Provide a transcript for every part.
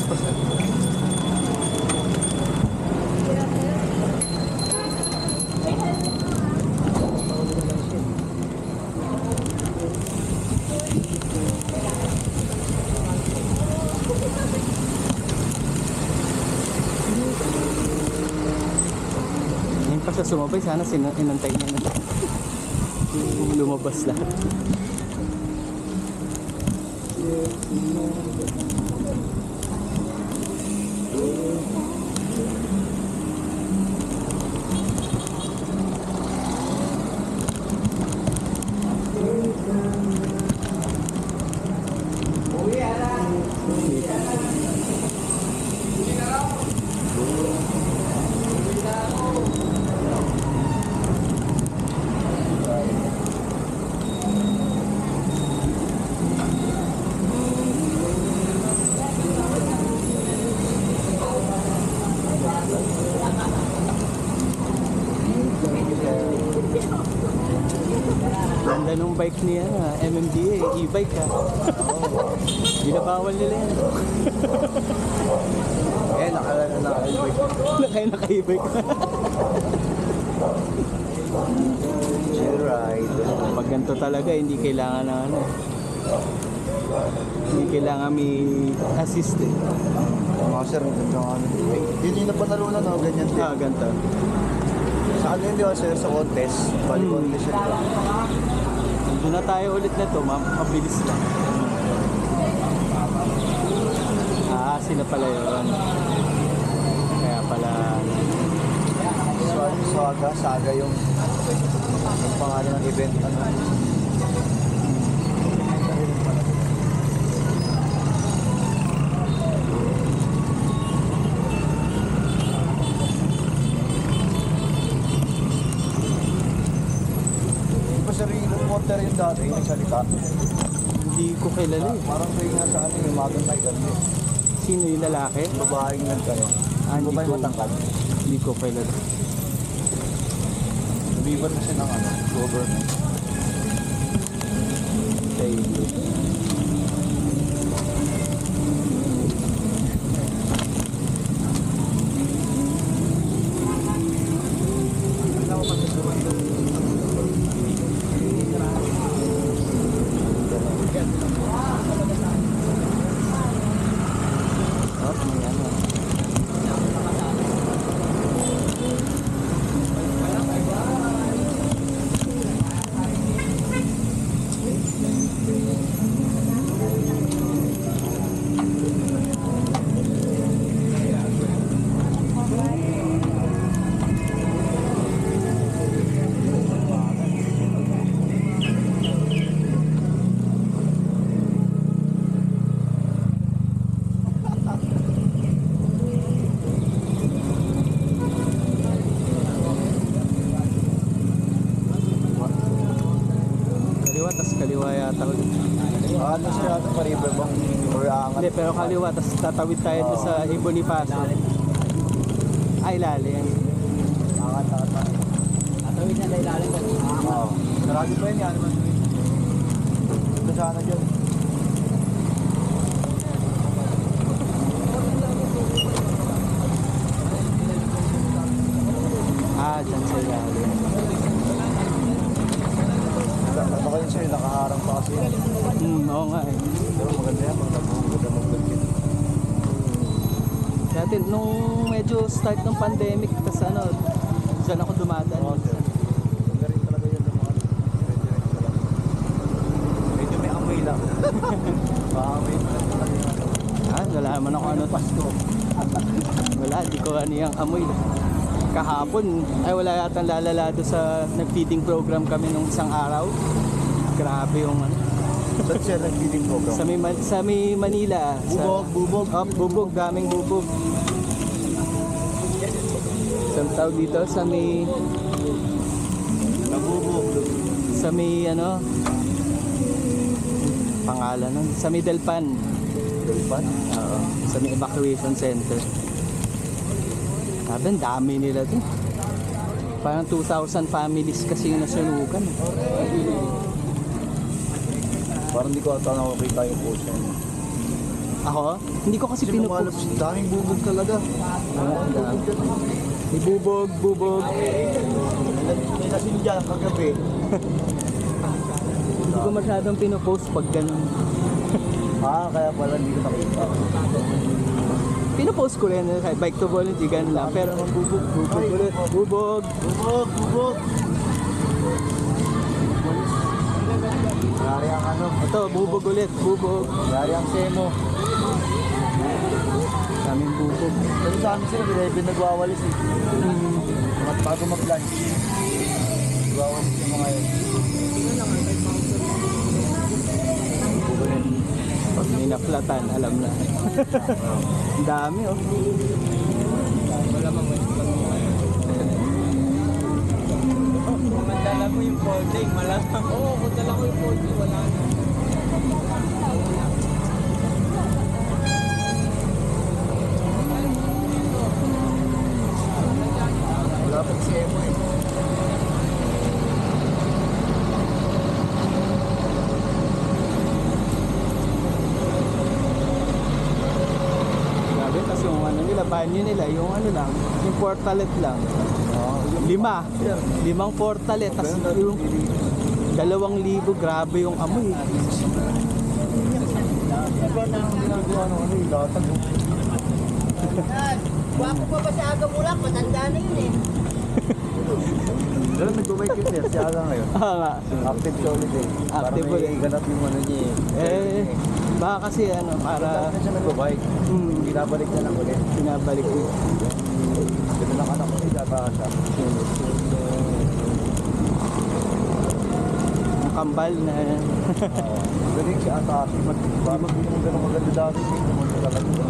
pa sir. Ngayon pa siya sumabay, sana inantay niya na lumabas lahat. Ganda nung bike niya, MMDA, e-bike ha. Binabawal nila yan. Eh, Naka-e-bike. chill ride. Pag ganito talaga, hindi kailangan na ano. Hindi kailangan may assist eh. Mga sir, yun yung napanalunan, no? Ganyan din. Ah, ganito. Sa ano yun, di ba sir, sa contest? Bali contest yun. Doon na tayo ulit na to, mabilis lang. Ah, sila pala yun. Kaya pala... Saga yung pangalan ng event. Ano? Di ba sir, yung reporter yung dati, yung nagsalita? Hindi ko kilala eh. Parang kayo nga sa ano, yung magang na ganun. Sino yung lalaki? Babaeng nagkaroon. Ah, hindi Babaeng ko. matangkad. Hindi ko kilala. Lumiban na siya ng ano, government. Thank you. Oh, may ano. Kaliwa, tas kaliwa yata ulit. Ano siya ito pa river bang or angat? Hindi, pero kaliwa, tas tatawid tayo doon sa Bonifacio. Ay, lalim. Angat. Tatawid na tayo lalim. Oo. Sarado pa yun yan. Ito sana dyan. Ah, dyan sa lalim. Ano kayo sa'yo, nakaharang pa kasi yan. Oo nga eh. Pero maganda yan, maganda mag-vlog. Dati, nung medyo start ng pandemic, tas ano, dyan ako dumadaan. Oo, sir. Maganda rin talaga yan. Medyo may amoy lang. Maamoy pa lang talaga yan. Ah, wala naman ako ano. Pasko. Wala, di ko ano yung amoy. Kahapon, ay wala yata lalalado sa nag-feeding program kami nung isang araw. Grabe yung ano. Saan siya nag-feeding program? Sa may Manila. Bubog. Oh, bubog, daming bubog. Isang tao dito sa may... Nabubog. Sa may ano... Pangalan nun. Sa may Delpan. Delpan? Oo. Sa may evacuation center. Sabi, ang dami nila doon. Parang 2,000 families kasi yung nasunugan. Parang di ko ata nakakita yung post niya. Ako? Hindi ko kasi pinupost. Daming bubog talaga. Ibubog, bubog. May nasin dyan kagabi. Hindi ko masyadong pinupost pag ganun. Kaya pala hindi ko nakita. Pinupost ko rin kahit bike to volunteer, ganun lang. Pero bubog, bubog ulit. bubog. Bubog, bubog. Yari ang ano. Ito, bubog ulit, bubog. Yari ang semo. Daming bubog. Kasi sa amin sila, binibin nagwawalis eh. Bago mag-lunch. Nagwawalis yung mga yun. Pag may naplatan, alam na. Ang dami oh. Malamang mandala mo yung folding, malamang. Oo, kung dala ko yung folding, wala na. Wala pang semo eh. Grabe, kasi yung ano nila, banyo nila, yung ano lang, yung portalet lang. Lima. Limang portalet. Tapos yung 2,000, grabe yung amoy. Iba na ang ginagawa ng ano yung latag. Wapo pa ba sa aga mulak? Matanda na yun eh. Pero nag-bike yun sir, siya lang ngayon. Nga. Active siya ulit eh. Active Para ulit. may ganap yung ano niya Eh, baka kasi ano, para Para siya nag-bike. Binabalik niya lang ulit. pinabalik ko. Ganun lang anak ko siya, baka siya. Ang kambal na. Galing siya atake. Bakit hindi naman ganun maganda dati? Hindi naman talaga.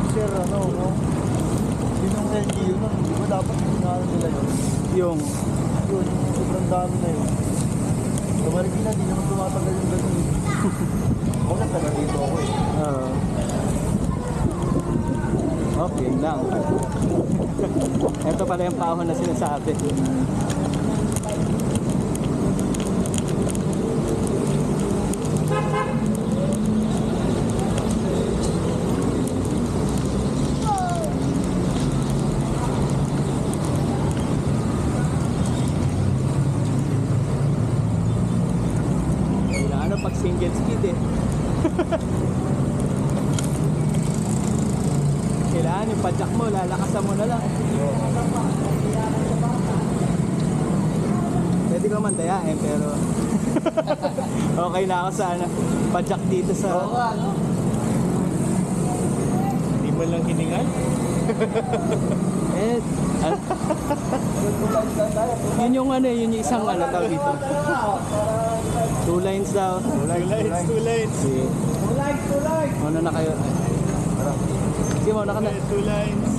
Sir, ano, no? Yun yung LGU nun. Di ba dapat pinalo nila yun? Yung, Yun, yung sobrang dami na yun. Sa Marikina, di naman tumatagal yung ganun. Ako na taga dito ako eh. okay lang. Ito pala yung pahon na sinasabi. Kailangan pag single speed eh. Kailangan yung padjak mo, lalakasan mo na lang. Pwede ka man dayain pero okay na ako sa ano, padjak dito sa... Hindi mo lang hiningal? eh, yun yung ano, yun yung isang ano tawag dito. 2 lines daw. 2 lines. Si, ano na kayo? Sige mo, naka na. 2 lines.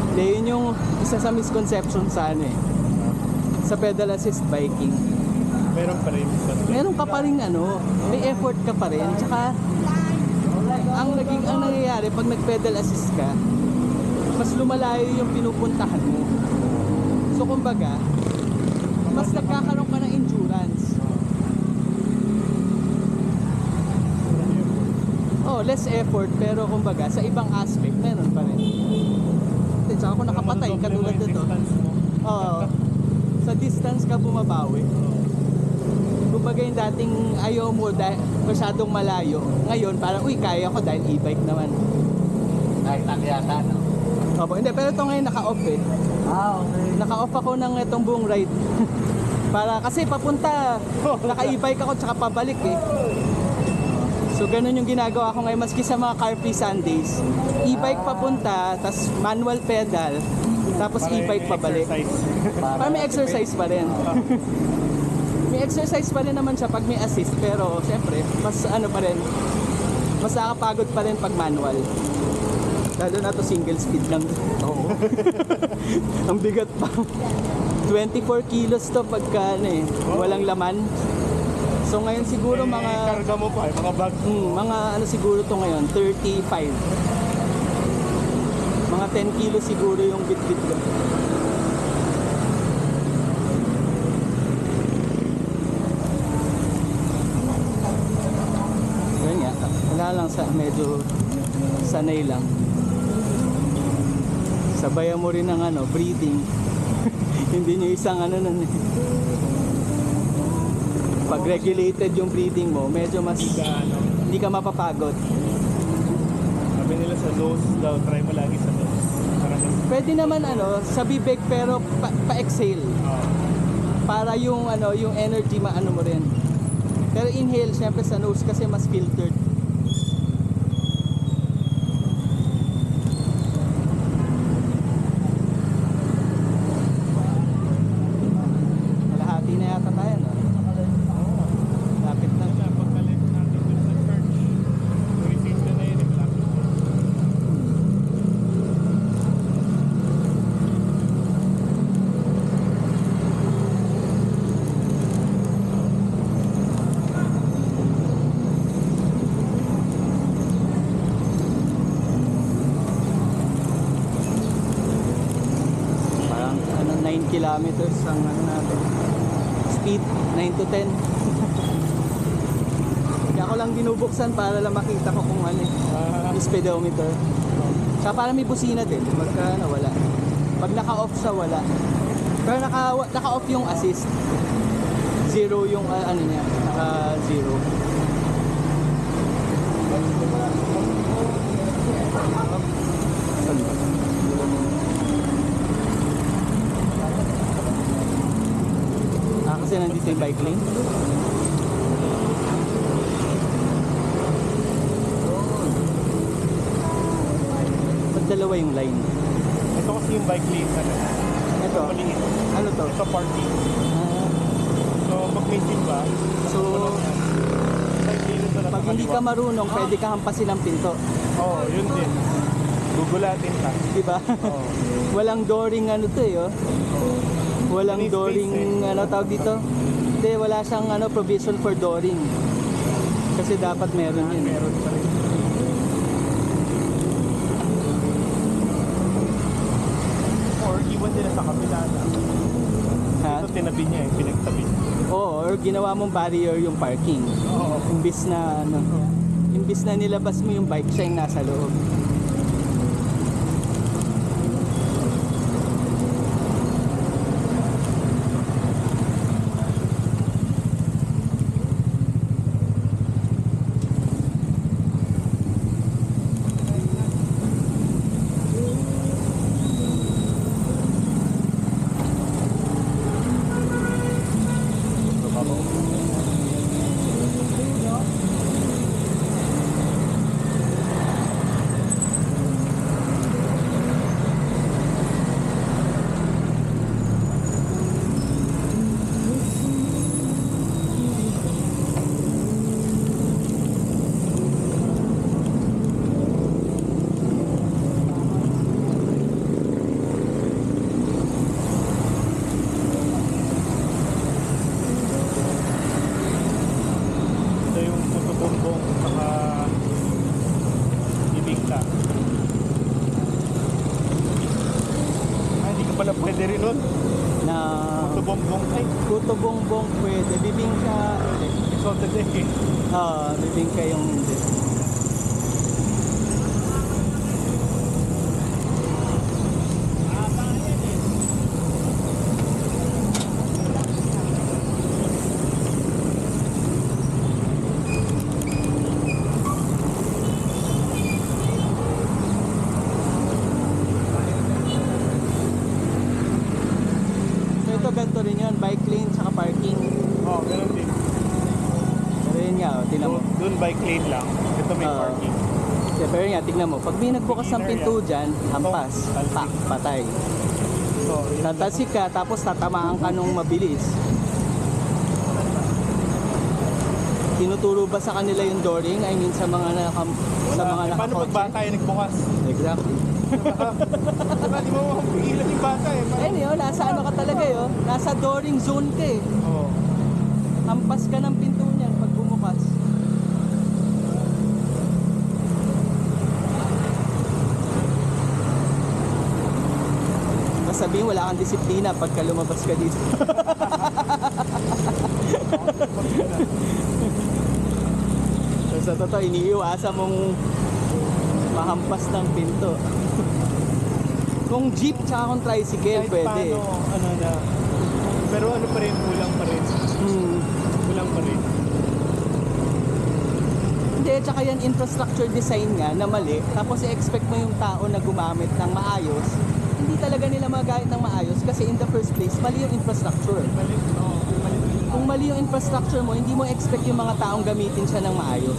Hindi, yun yung isa sa misconception sa ano eh. Sa pedal assist biking. Meron pa rin. Meron ka pa rin ano, may effort ka pa rin. Tsaka, ang nangyayari pag nag-pedal assist ka, mas lumalayo yung pinupuntahan mo. So kumbaga, mas nagkakaroon ka ng endurance. Oh, less effort pero kumbaga sa ibang aspect meron pa rin. Tsaka ako nakapatay katulad nito. Oo. Sa distance ka bumabawi. Kumbaga yung dating ayaw mo masyadong malayo. Ngayon parang uy kaya ko dahil e-bike naman. Kahit nagyata, no? Opo, hindi pero ito ngayon naka-off eh. Okay. Naka-off ako ng itong buong ride. Para kasi papunta, naka-e-bike ako tsaka pabalik eh. So ganun yung ginagawa ko ngayon maski sa mga car-free Sundays. E-bike papunta, tas manual pedal, tapos e-bike pabalik. Para may exercise pa rin. May exercise pa rin naman siya pag may assist, pero syempre, mas ano pa rin, mas nakakapagod pa rin pag manual. Lalo na to single speed lang. Oo. Ang bigat pa. 24 kilos to pagka ano eh, walang laman. So ngayon siguro mga Karga mo pa, mga bag. mga ano siguro to ngayon, 35. Mga 10 kilos siguro yung bit-bit ko. Wala lang, medyo sanay lang. Sabayan mo rin ng breathing. Hindi nyo isang nun eh. Pag regulated yung breathing mo, medyo mas hindi ka mapapagod. Sabi nila sa nose daw, try mo lagi sa nose. Para mas, Pwede naman sa bibig pero pa-exhale. Para yung yung energy maano mo rin. Pero inhale syempre sa nose kasi mas filtered. Kalahati na yata tayo, no? Lapit na. pagkalit natin dun sa church, receive na yun, malapit na. Parang 9 kilometers ang natin. Speed 9 to 10. Kaya ako lang binubuksan para lang makita ko kung yung speedometer. Saka para may busina din pagka wala. Pag naka-off siya wala. Pero naka-off yung assist. Zero yung niya, naka-zero. Saan ba? Kasi nandito yung bike lane. Ba't dalawa yung line? Ito kasi yung bike lane sa Ito, maliit. ano to? Ito parking. Ah, So, pag may seat ba, so, bike lane ito na pag hindi ka marunong, pwede ka hampasin ng pinto. Oo, yun din. Gugulatin ka. Di ba? Oo. Walang dooring to oh. Walang May space dooring, tawag dito? Hindi, wala siyang provision for dooring. Kasi dapat meron yun. Meron pa rin. Or iwan nila sa kabila na. Ha? Ito tinabi niya eh, pinagtabi niya. Oo, or ginawa mong barrier yung parking. Oo. Imbis na nilabas mo yung bike, siya yung nasa loob. Ito yung puto-bumbong saka ibigta. Hindi ka pala pwede rin nun. Na Puto-bumbong ay, puto bongbong pwede, bibingka, exalted eh. bibingka yung hindi. So ito ganito rin yun, bike lane saka parking. Oo, meron din. Pero yun nga, tinan mo. Doon bike lane lang. Ito may Oo. parking. Pero yun nga, tignan mo. Pag may nagbukas ng pinto dyan, hampas, Talsik. pak, patay. So, yun lang. Tatalsik ka, tapos tatamaan ka nung mabilis. Tinuturo ba sa kanila yung dooring? I mean, sa mga sa mga Eh, paano pag nakakotse? bata yung nagbukas? Exactly. Diba, di mo mapigilan yung bata eh. Ayun yun, nasa ano ka talaga yun? Nasa dooring zone ka eh. Oo. Hampas ka ng pinto niyan pag bumukas. Sabihin wala kang disiplina pagka lumabas ka dito. Sa totoo, iniiwasan mong mahampas ng pinto. Kung jeep tsaka kung tricycle, Kahit pwede. paano, ano na. Pero ano pa rin, kulang pa rin. Hmm. Kulang pa rin. Hindi, tsaka yan infrastructure design nga na mali. Tapos i-expect mo yung tao na gumamit ng maayos. Hindi talaga nila magagamit ng maayos kasi in the first place, mali yung infrastructure. Malit, oo. Malit. Kung mali yung infrastructure mo, hindi mo expect yung mga taong gamitin siya ng maayos.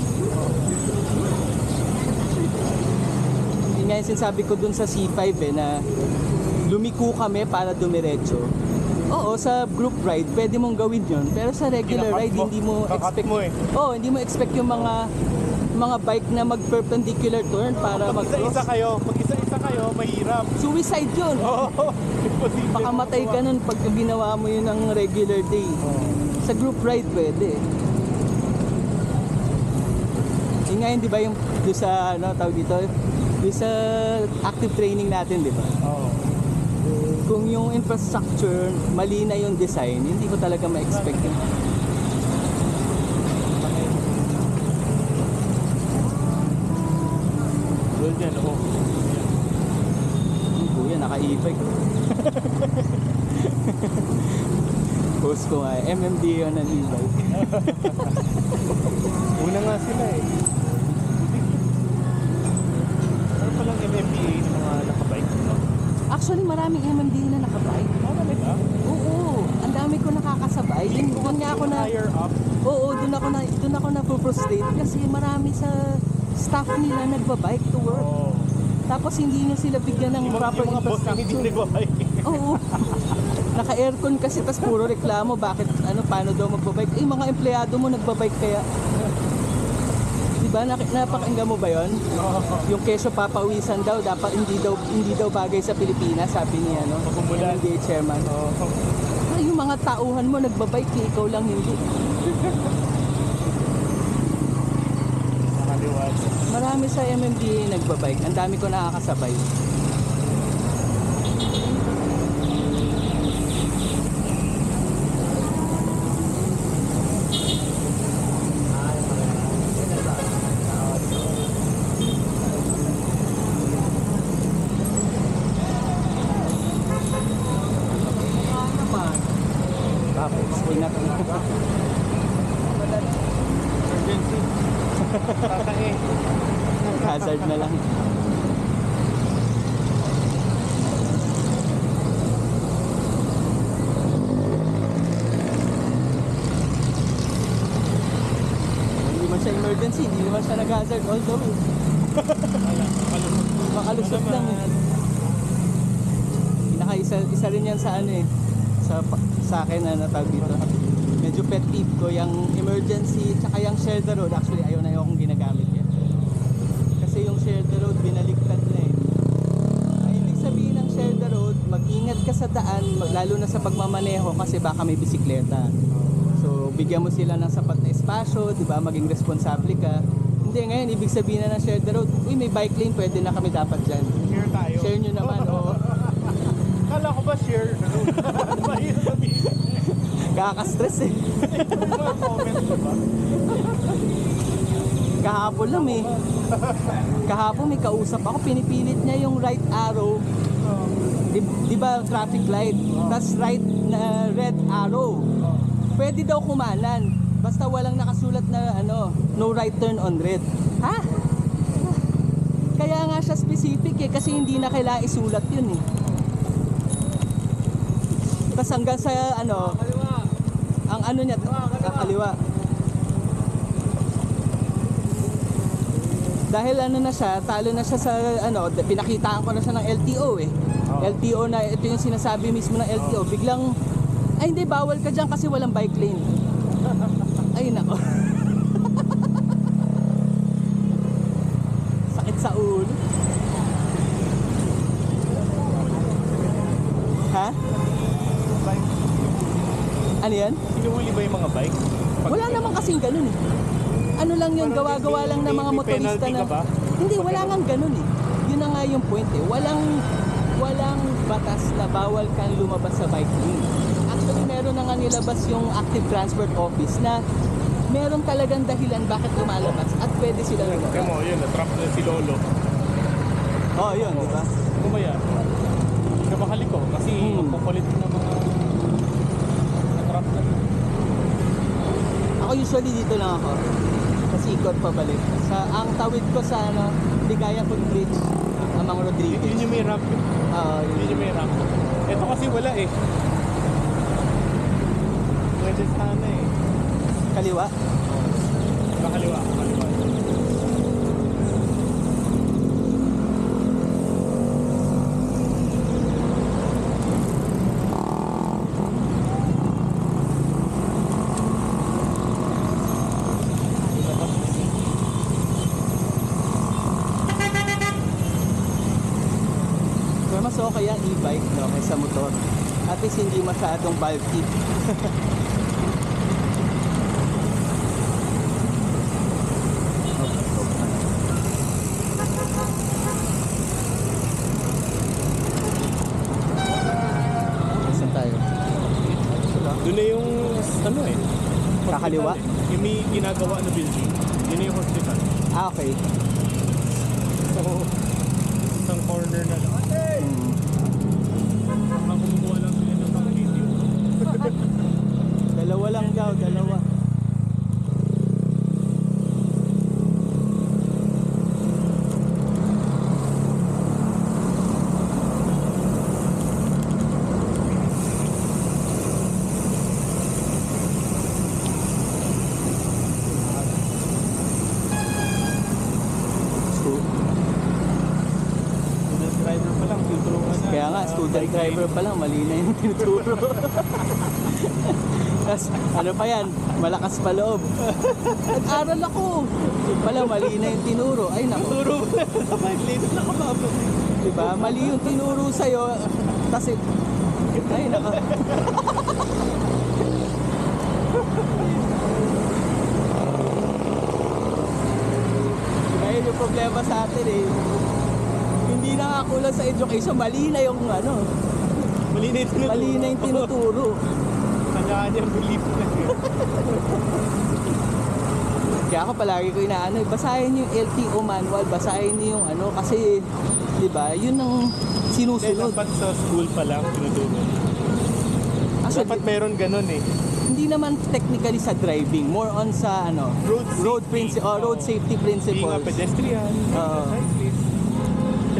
Yun nga yung sinasabi ko dun sa C5 na lumiko kami para dumiretso. Oo, sa group ride, pwede mong gawin yun. Pero sa regular Kinakat ride, mo. hindi mo Kakat expect. mo eh. Oo, hindi mo expect yung mga bike na mag-perpendicular turn para Mag-isa-isa mag-cross. kayo, mag-isa-isa kayo, mahirap. Suicide yun. Oo. Imposible. Pakamatay ka nun pag ginawa mo yun ng regular day. Sa group ride, pwede. Yun nga yun, di ba, yung doon sa, ano, tawag dito, doon sa active training natin, di ba? Oo. Kung yung infrastructure, mali na yung design, hindi ko talaga ma-expect yun. Doon yan, oo. Yung kuya, naka-e-bike. Post ko nga, MMD yun ng e-bike. Una nga sila eh. Ano palang MMDA ng mga nakabike? No? Actually, maraming MMD na nakabike. Talaga? Oo, ang dami ko nakakasabay. Doon nga ako na, Higher up. oo, doon ako na frustrate kasi marami sa staff nila nagbabike to work. Oo. Tapos hindi nyo sila bigyan ng proper Yung mga boss na hindi infrastructure. nagbabike. Oo. Naka-aircon kasi tas puro reklamo bakit paano daw magbabike. Eh mga empleyado mo nagbabike kaya. 'Di ba? Napakinggan mo ba 'yon? Yung keso papawisan daw dapat hindi daw bagay sa Pilipinas, sabi ni Pagkumulan. MMDA chairman. Oo. Ay, yung mga tauhan mo nagbabike, eh, ikaw lang hindi. Nakaliwat. Marami sa MMDA nagbabike. Ang dami ko nakakasabay. Tapos, ingat. Emergency. Tatae. Hazard na lang. Hindi man siya emergency, hindi naman siya nag-hazard. Although, makalusot lang eh. Isa rin yan sa ano eh. Sa akin na natawag dito. Medyo pet peeve ko yung emergency tsaka yung share the road. Actually, ayaw na akong ginagamit yan. Kasi yung share the road, binaliktad na eh. Ay, ibig sabihin ng share the road, mag-ingat ka sa daan, lalo na sa pagmamaneho kasi baka may bisikleta. So, bigyan mo sila ng sapat na espasyo, di ba? Maging responsable ka. Hindi, ngayon, ibig sabihin na ng share the road, uy, may bike lane, pwede na kami dapat dyan. Share tayo. Share nyo naman, oo. Kala ko ba share? Mahirap sabihin. Kaka-stress eh. May mga comments ka ba? Kahapon lang eh. Kahapon may kausap ako, pinipilit niya yung right arrow. Di ba traffic light? Tas right na red arrow. Pwede daw kumanan. Basta walang nakasulat na no right turn on red. Ha? Kaya nga siya specific eh, kasi hindi na kailangan isulat yun eh. Tas hanggang sa ang ano niya, kaliwa. Dahil na siya, talo na siya sa pinakitaan ko na siya ng LTO eh. LTO na ito yung sinasabi mismo ng LTO. Biglang ay hindi, bawal ka diyan kasi walang bike lane. Ay nako. Sakit sa ulo. Ha? Ano yan? Hinuhuli ba yung mga bike? Wala naman kasing ganun eh. Ano lang yun, Parang gawa-gawa lang ng mga may motorista penalty na... ka ba? Hindi, wala nga ganun eh. Yun na nga yung point eh. Walang batas na bawal kang lumabas sa bike lane. Actually, meron na nga nilabas yung Active Transport Office na meron talagang dahilan bakit lumalabas at pwede sila Kaya lumabas. mo, yun, na-trap na si Lolo. Oh, yun, di ba? Kumaya, kabakali ko kasi magpupulit na mga na-trap na. Ako usually dito lang ako. Kasi ikot pabalik. Ang tawid ko sa Ligaya Footbridge, Amang Rodriguez. Yun yung may ramp. Yun yung may ramp. Ito kasi wala eh. Pwede sana eh. Kaliwa. Kakaliwa, kakaliwa. Pero mas okay ang e-bike kaysa motor. At least hindi masyadong bulky. Saan tayo? Doon na yung, ano eh. Kakaliwa? hospital eh. Yung may ginagawa na building. Yun na yung hospital. Ah, okay. So, isang corner na lang. Baka kumukuha lang sila ng pang video. Dalawa lang daw, dalawa. Student driver pa lang, tuturuan na. Kaya nga, student driver pa lang, mali na yung tinuturo. Tapos, ano pa yan, malakas pa loob. Nag-aral ako. Pala, mali na yung tinuro. Ay, naku. Turo mo na sa 5 lanes na kapapos. Diba? Mali yung tinuro sa'yo. Kasi, ay, naku. Diba yun yung problema sa atin eh. Hindi na nga kulang sa education, mali na yung Mali na yung tinuturo. mali na yung tinuturo. Kanya-kanyang belief na yun. Kaya ako palagi ko inaano, basahin niyo yung LTO manual, basahin niyo yung kasi 'di ba? Yun ang Hindi, sinusunod. dapat sa school pa lang tinuturo. Actually, Dapat meron ganun eh. hindi naman technically sa driving, more on sa road safety Being a principles. pedestrian, Oo. cyclist.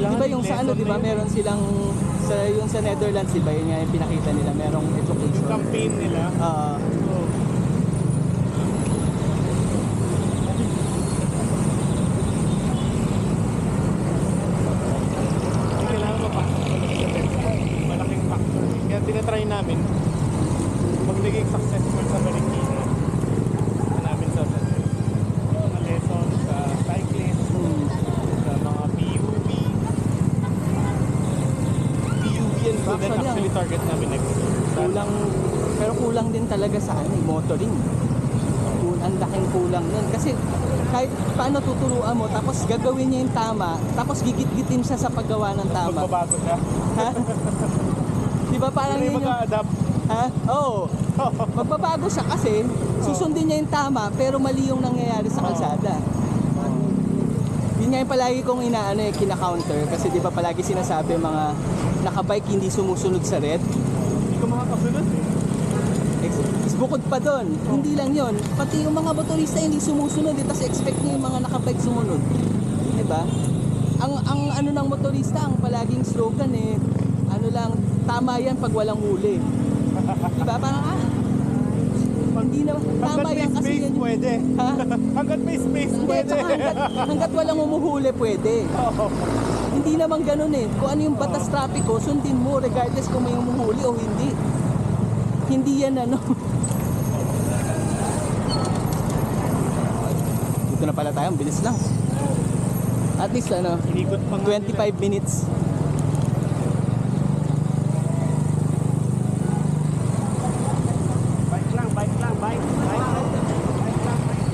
Di ba yung sa di ba meron silang yung sa Netherlands, di ba yun nga yung pinakita nila, merong Yung education. campaign nila. Ah, Oh. Kailangan mapasok talaga sa Benza. Malaking factor. Kaya tinatry namin pag naging successful sa Marikina namin sa mga lessons sa cyclist, sa mga PUV. PUV and student Actually, actually target namin next year. kulang din talaga sa motoring. Ang laking kulang nun. Kasi kahit paano tuturuan mo, tapos gagawin niya yung tama, tapos gigit-gitin siya sa paggawa ng tama. Magbabago siya. Ha? Di ba parang Hindi yun yung... mag-a-adapt. Ha? Oo. Magbabago siya kasi susundin niya yung tama pero mali yung nangyayari sa kalsada. Yun nga yung palagi kong kina-counter kasi di ba palagi sinasabi mga nakabike hindi sumusunod sa red. Hindi ko makakasunod eh. Is bukod pa doon, hindi lang yon, pati yung mga motorista hindi sumusunod tapos expect niyo yung mga nakabike sumunod. Di ba? Ang ng motorista, ang palaging slogan tama yan pag walang huli. Di ba? Parang hindi na tama Hanggat may yan kasi space, yan. pwede. Ha? Hanggat may space, Hindi, pwede. tsaka hanggat walang umuhuli, pwede. Oo. Hindi naman ganun eh. Kung ano yung batas trapiko, sundin mo regardless kung may umuhuli o hindi. Hindi yan Dito na pala tayo, ang bilis lang. At least Inikot pa nga 25 nila. minutes. Bike lang, bike lang, bike. Bike lang, bike.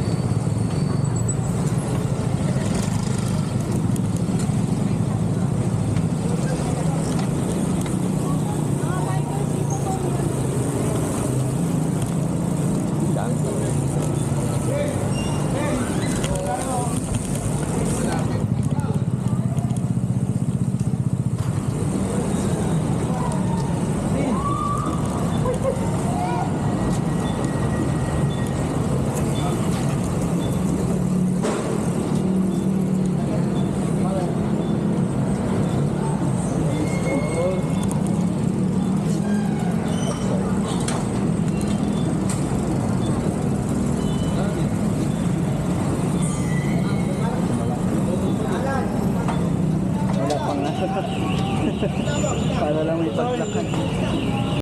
Ang dami. Para lang may paglakan.